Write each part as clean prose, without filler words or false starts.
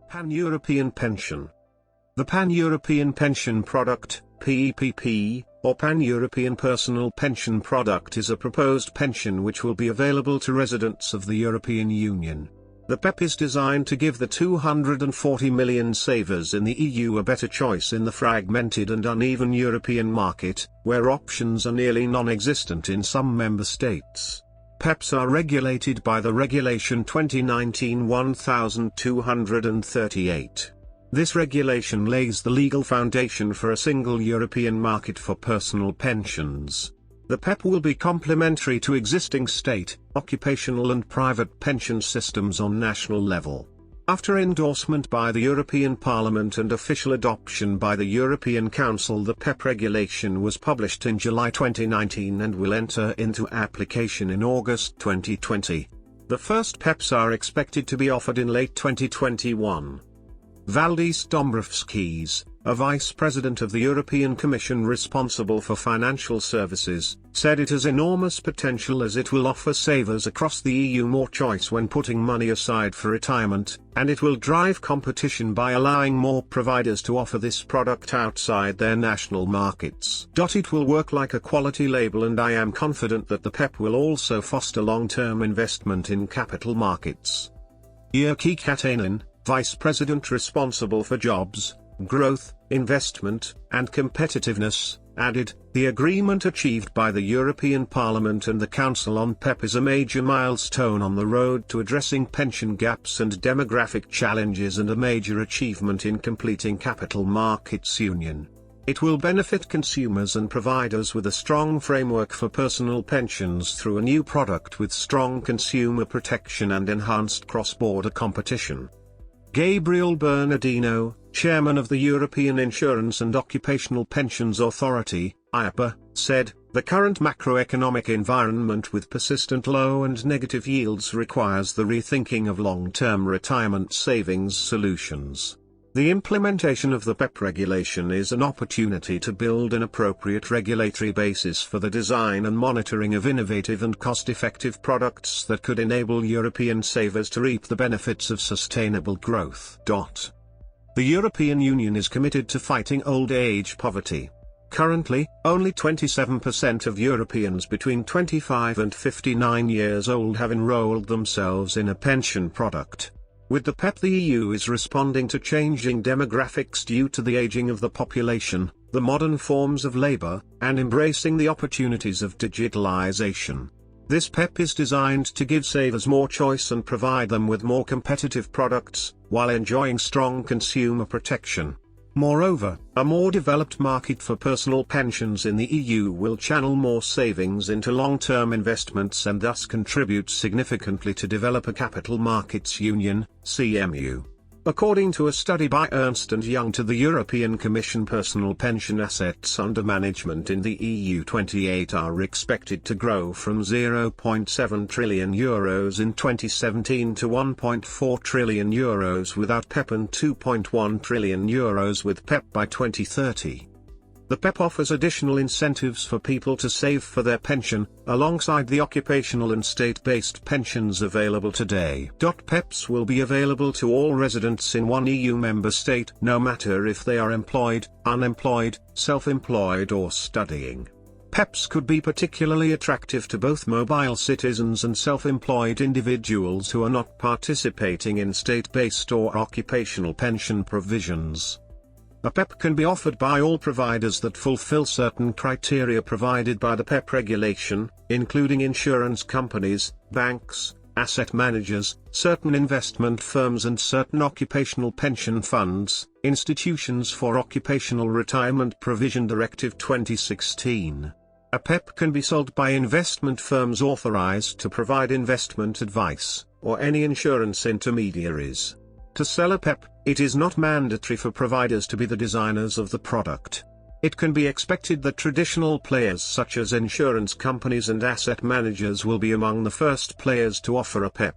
Pan-European Pension. The Pan-European Pension Product, PEPP, or Pan-European Personal Pension Product is a proposed pension which will be available to residents of the European Union. The PEPP is designed to give the 240 million savers in the EU a better choice in the fragmented and uneven European market, where options are nearly non-existent in some member states. PEPPs are regulated by the Regulation 2019-1238. This regulation lays the legal foundation for a single European market for personal pensions. The PEPP will be complementary to existing state, occupational and private pension systems on national level. After endorsement by the European Parliament and official adoption by the European Council, the PEPP regulation was published in July 2019 and will enter into application in August 2020. The first PEPPs are expected to be offered in late 2021. Valdis Dombrovskis, a vice president of the European Commission responsible for financial services, said it has enormous potential as it will offer savers across the EU more choice when putting money aside for retirement, and it will drive competition by allowing more providers to offer this product outside their national markets. It will work like a quality label, and I am confident that the PEPP will also foster long-term investment in capital markets. Jyrki Katainen, Vice President responsible for jobs, growth, investment, and competitiveness, added, "The agreement achieved by the European Parliament and the Council on PEPP is a major milestone on the road to addressing pension gaps and demographic challenges and a major achievement in completing capital markets union. It will benefit consumers and providers with a strong framework for personal pensions through a new product with strong consumer protection and enhanced cross-border competition." Gabriel Bernardino, chairman of the European Insurance and Occupational Pensions Authority, (EIOPA), said, "The current macroeconomic environment with persistent low and negative yields requires the rethinking of long-term retirement savings solutions. The implementation of the PEPP regulation is an opportunity to build an appropriate regulatory basis for the design and monitoring of innovative and cost-effective products that could enable European savers to reap the benefits of sustainable growth." The European Union is committed to fighting old age poverty. Currently, only 27% of Europeans between 25 and 59 years old have enrolled themselves in a pension product. With the PEPP, the EU is responding to changing demographics due to the aging of the population, the modern forms of labor, and embracing the opportunities of digitalization. This PEPP is designed to give savers more choice and provide them with more competitive products, while enjoying strong consumer protection. Moreover, a more developed market for personal pensions in the EU will channel more savings into long-term investments and thus contribute significantly to develop a capital markets union, CMU. According to a study by Ernst & Young to the European Commission, personal pension assets under management in the EU 28 are expected to grow from €0.7 trillion in 2017 to €1.4 trillion without PEPP and €2.1 trillion with PEPP by 2030. The PEPP offers additional incentives for people to save for their pension, alongside the occupational and state-based pensions available today. PEPPs will be available to all residents in one EU member state, no matter if they are employed, unemployed, self-employed or studying. PEPPs could be particularly attractive to both mobile citizens and self-employed individuals who are not participating in state-based or occupational pension provisions. A PEPP can be offered by all providers that fulfill certain criteria provided by the PEPP regulation, including insurance companies, banks, asset managers, certain investment firms and certain occupational pension funds, Institutions for Occupational Retirement Provision Directive 2016. A PEPP can be sold by investment firms authorized to provide investment advice, or any insurance intermediaries. To sell a PEPP, it is not mandatory for providers to be the designers of the product. It can be expected that traditional players such as insurance companies and asset managers will be among the first players to offer a PEPP.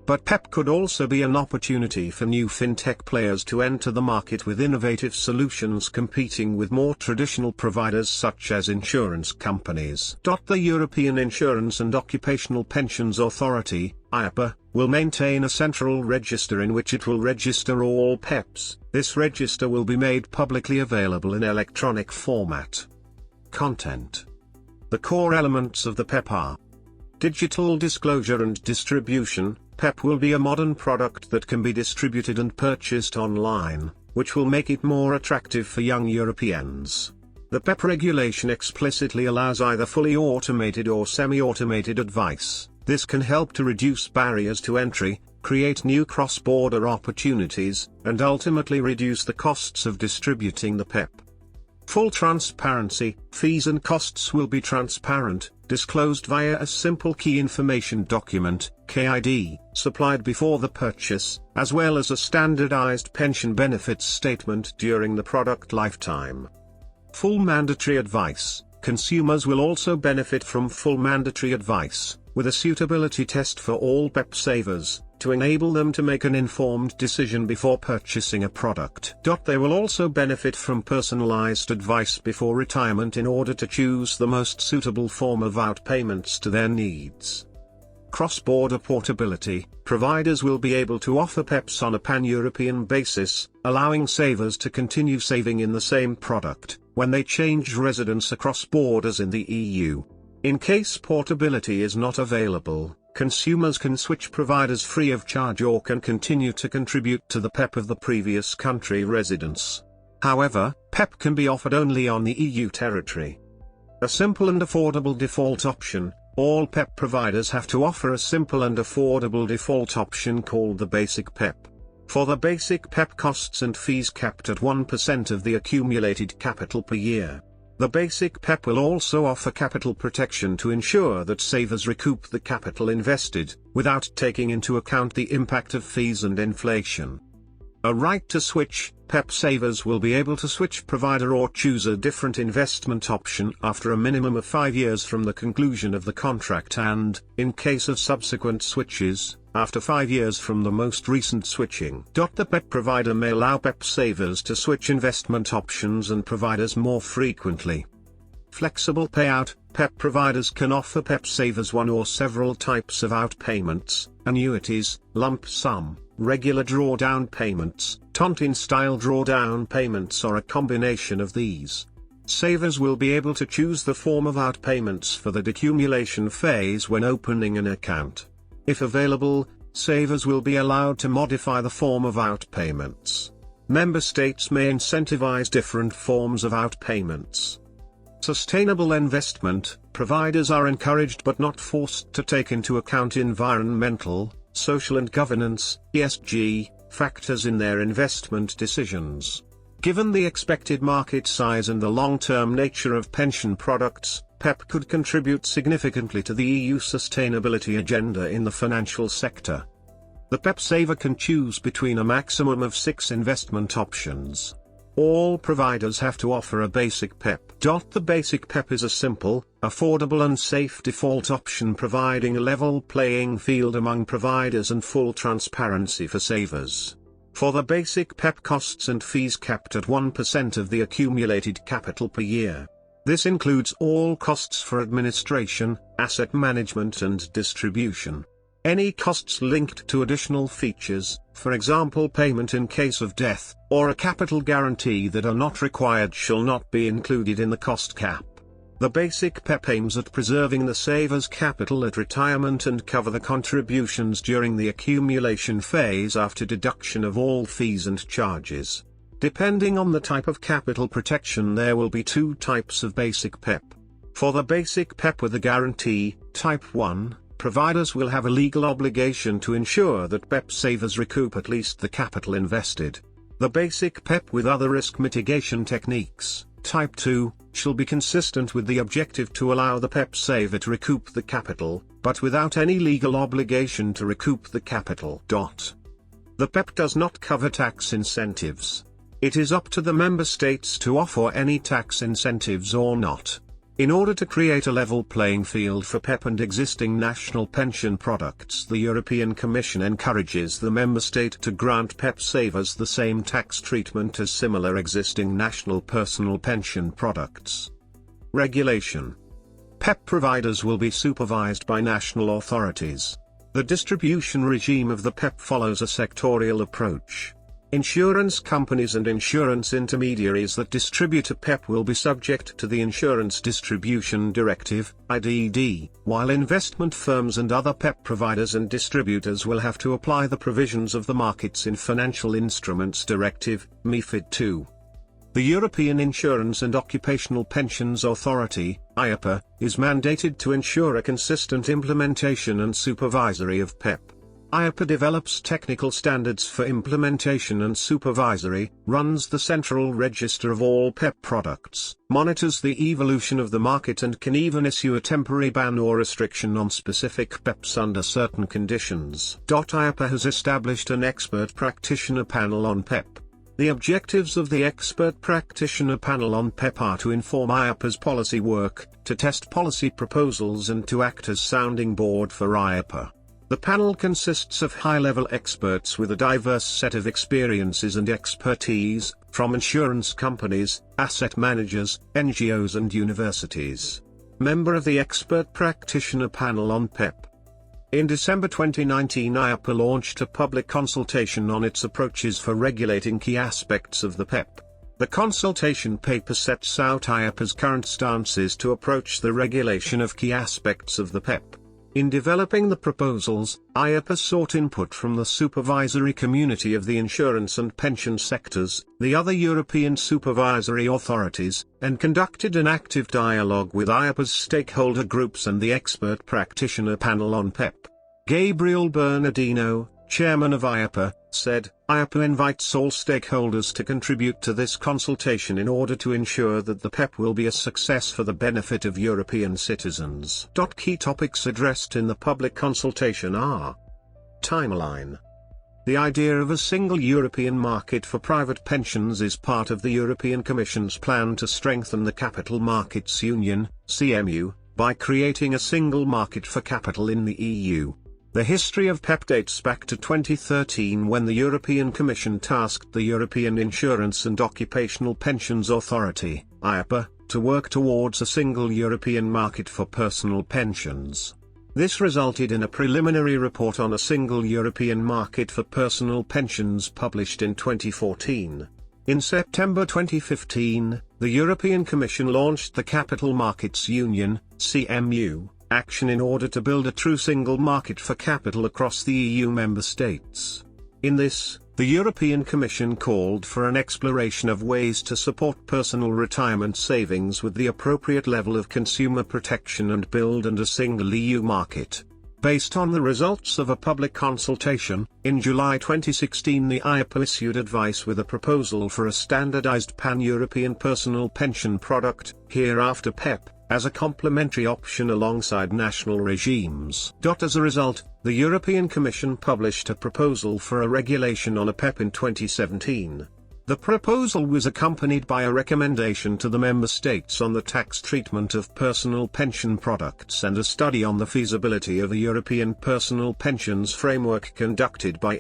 But PEPP could also be an opportunity for new fintech players to enter the market with innovative solutions competing with more traditional providers such as insurance companies. The European Insurance and Occupational Pensions Authority, EIOPA, will maintain a central register in which it will register all PEPPs. This register will be made publicly available in electronic format. Content. The core elements of the PEPP are: digital disclosure and distribution. PEPP will be a modern product that can be distributed and purchased online, which will make it more attractive for young Europeans. The PEPP regulation explicitly allows either fully automated or semi-automated advice. This can help to reduce barriers to entry, create new cross-border opportunities, and ultimately reduce the costs of distributing the PEPP. Full transparency. Fees and costs will be transparent, disclosed via a simple key information document, KID, supplied before the purchase, as well as a standardized pension benefits statement during the product lifetime. Full mandatory advice. Consumers will also benefit from full mandatory advice, with a suitability test for all PEPP savers, to enable them to make an informed decision before purchasing a product. They will also benefit from personalized advice before retirement in order to choose the most suitable form of outpayments to their needs. Cross-border portability. Providers will be able to offer PEPPs on a pan-European basis, allowing savers to continue saving in the same product, when they change residence across borders in the EU. In case portability is not available, consumers can switch providers free of charge or can continue to contribute to the PEPP of the previous country residence. However, PEPP can be offered only on the EU territory. A simple and affordable default option. All PEPP providers have to offer a simple and affordable default option called the basic PEPP. For the basic PEPP, costs and fees capped at 1% of the accumulated capital per year. The basic PEPP will also offer capital protection to ensure that savers recoup the capital invested, without taking into account the impact of fees and inflation. A right to switch. PEPP savers will be able to switch provider or choose a different investment option after a minimum of 5 years from the conclusion of the contract and, in case of subsequent switches, after 5 years from the most recent switching. The PEPP provider may allow PEPP savers to switch investment options and providers more frequently. Flexible payout. PEPP providers can offer PEPP savers one or several types of outpayments, annuities, lump sum, regular drawdown payments, tontine-style drawdown payments, or a combination of these. Savers will be able to choose the form of outpayments for the decumulation phase when opening an account. If available, savers will be allowed to modify the form of outpayments. Member states may incentivize different forms of outpayments. Sustainable investment. Providers are encouraged but not forced to take into account environmental, social and governance, ESG, factors in their investment decisions. Given the expected market size and the long-term nature of pension products, PEPP could contribute significantly to the EU sustainability agenda in the financial sector. The PEPP saver can choose between a maximum of 6 investment options. All providers have to offer a basic PEPP. The basic PEPP is a simple, affordable and safe default option providing a level playing field among providers and full transparency for savers. For the basic PEPP, costs and fees capped at 1% of the accumulated capital per year. This includes all costs for administration, asset management and distribution. Any costs linked to additional features, for example payment in case of death, or a capital guarantee that are not required shall not be included in the cost cap. The basic PEPP aims at preserving the saver's capital at retirement and cover the contributions during the accumulation phase after deduction of all fees and charges. Depending on the type of capital protection, there will be 2 types of basic PEPP. For the basic PEPP with a guarantee, type 1, providers will have a legal obligation to ensure that PEPP savers recoup at least the capital invested. The basic PEPP with other risk mitigation techniques, type 2, shall be consistent with the objective to allow the PEPP saver to recoup the capital, but without any legal obligation to recoup the capital. The PEPP does not cover tax incentives. It is up to the member states to offer any tax incentives or not. In order to create a level playing field for PEPP and existing national pension products, the European Commission encourages the member state to grant PEPP savers the same tax treatment as similar existing national personal pension products. Regulation. PEPP providers will be supervised by national authorities. The distribution regime of the PEPP follows a sectorial approach. Insurance companies and insurance intermediaries that distribute a PEPP will be subject to the Insurance Distribution Directive, IDD, while investment firms and other PEPP providers and distributors will have to apply the provisions of the Markets in Financial Instruments Directive, MiFID II. The European Insurance and Occupational Pensions Authority, EIOPA, is mandated to ensure a consistent implementation and supervisory of PEPP. EIOPA develops technical standards for implementation and supervisory, runs the central register of all PEPP products, monitors the evolution of the market and can even issue a temporary ban or restriction on specific PEPPs under certain conditions. EIOPA has established an expert practitioner panel on PEPP. The objectives of the expert practitioner panel on PEPP are to inform EIOPA's policy work, to test policy proposals and to act as sounding board for EIOPA. The panel consists of high-level experts with a diverse set of experiences and expertise, from insurance companies, asset managers, NGOs and universities. Member of the expert practitioner panel on PEPP. In December 2019, EIOPA launched a public consultation on its approaches for regulating key aspects of the PEPP. The consultation paper sets out EIOPA's current stances to approach the regulation of key aspects of the PEPP. In developing the proposals, EIOPA sought input from the supervisory community of the insurance and pension sectors, the other European supervisory authorities, and conducted an active dialogue with EIOPA's stakeholder groups and the expert practitioner panel on PEPP. Gabriel Bernardino, chairman of EIOPA, said, "EIOPA invites all stakeholders to contribute to this consultation in order to ensure that the PEPP will be a success for the benefit of European citizens." Key topics addressed in the public consultation are: Timeline. The idea of a single European market for private pensions is part of the European Commission's plan to strengthen the Capital Markets Union, CMU, by creating a single market for capital in the EU. The history of PEPP dates back to 2013, when the European Commission tasked the European Insurance and Occupational Pensions Authority, EIOPA, to work towards a single European market for personal pensions. This resulted in a preliminary report on a single European market for personal pensions published in 2014. In September 2015, the European Commission launched the Capital Markets Union, CMU, action in order to build a true single market for capital across the EU member states. In this, the European Commission called for an exploration of ways to support personal retirement savings with the appropriate level of consumer protection and build a single EU market. Based on the results of a public consultation, in July 2016 the EIOPA issued advice with a proposal for a standardized pan-European personal pension product, hereafter PEPP, as a complementary option alongside national regimes. As a result, the European Commission published a proposal for a regulation on a PEPP in 2017. The proposal was accompanied by a recommendation to the member states on the tax treatment of personal pension products and a study on the feasibility of a European personal pensions framework conducted by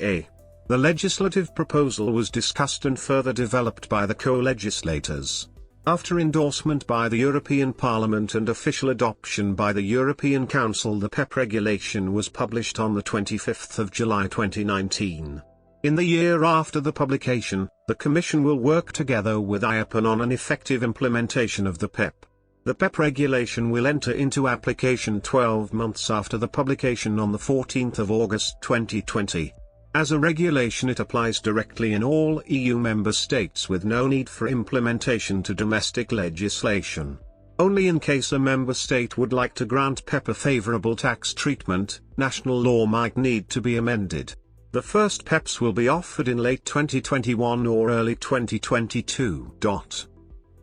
The legislative proposal was discussed and further developed by the co-legislators. After endorsement by the European Parliament and official adoption by the European Council, the PEPP regulation was published on the 25th of July 2019. In the year after the publication, the Commission will work together with EIOPA on an effective implementation of the PEPP. The PEPP regulation will enter into application 12 months after the publication on the 14th of August 2020. As a regulation, it applies directly in all EU member states with no need for implementation to domestic legislation. Only in case a member state would like to grant PEPP a favorable tax treatment, national law might need to be amended. The first PEPPs will be offered in late 2021 or early 2022.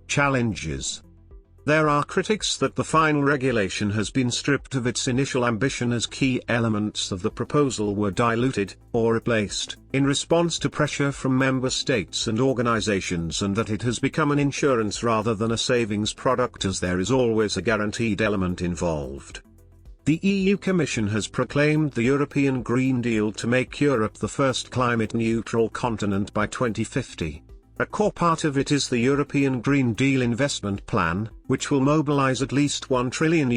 Challenges. There are critics that the final regulation has been stripped of its initial ambition as key elements of the proposal were diluted, or replaced, in response to pressure from member states and organizations, and that it has become an insurance rather than a savings product, as there is always a guaranteed element involved. The EU Commission has proclaimed the European Green Deal to make Europe the first climate-neutral continent by 2050. A core part of it is the European Green Deal investment plan, which will mobilize at least €1 trillion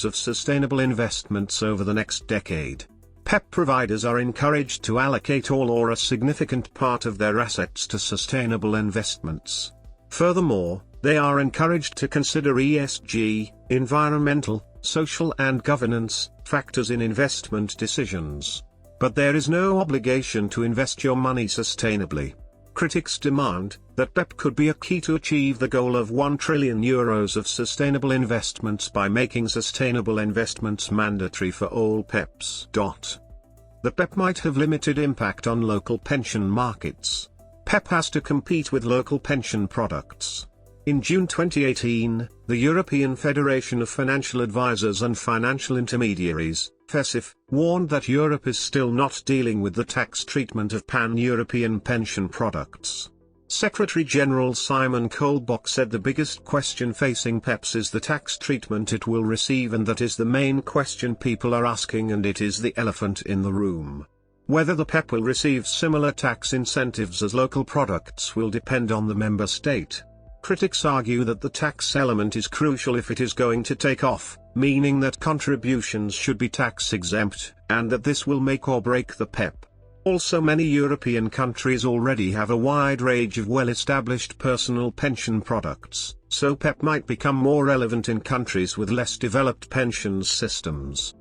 of sustainable investments over the next decade. PEPP providers are encouraged to allocate all or a significant part of their assets to sustainable investments. Furthermore, they are encouraged to consider ESG, environmental, social and governance, factors in investment decisions. But there is no obligation to invest your money sustainably. Critics demand that PEPP could be a key to achieve the goal of €1 trillion of sustainable investments by making sustainable investments mandatory for all PEPPs. The PEPP might have limited impact on local pension markets. PEPP has to compete with local pension products. In June 2018, the European Federation of Financial Advisors and Financial Intermediaries, FESIF, warned that Europe is still not dealing with the tax treatment of pan-European pension products. Secretary-General Simon Kolbok said the biggest question facing PEPs is the tax treatment it will receive, and that is the main question people are asking, and it is the elephant in the room. Whether the PEP will receive similar tax incentives as local products will depend on the member state. Critics argue that the tax element is crucial if it is going to take off, meaning that contributions should be tax-exempt, and that this will make or break the PEP. Also, many European countries already have a wide range of well-established personal pension products, so PEP might become more relevant in countries with less developed pensions systems.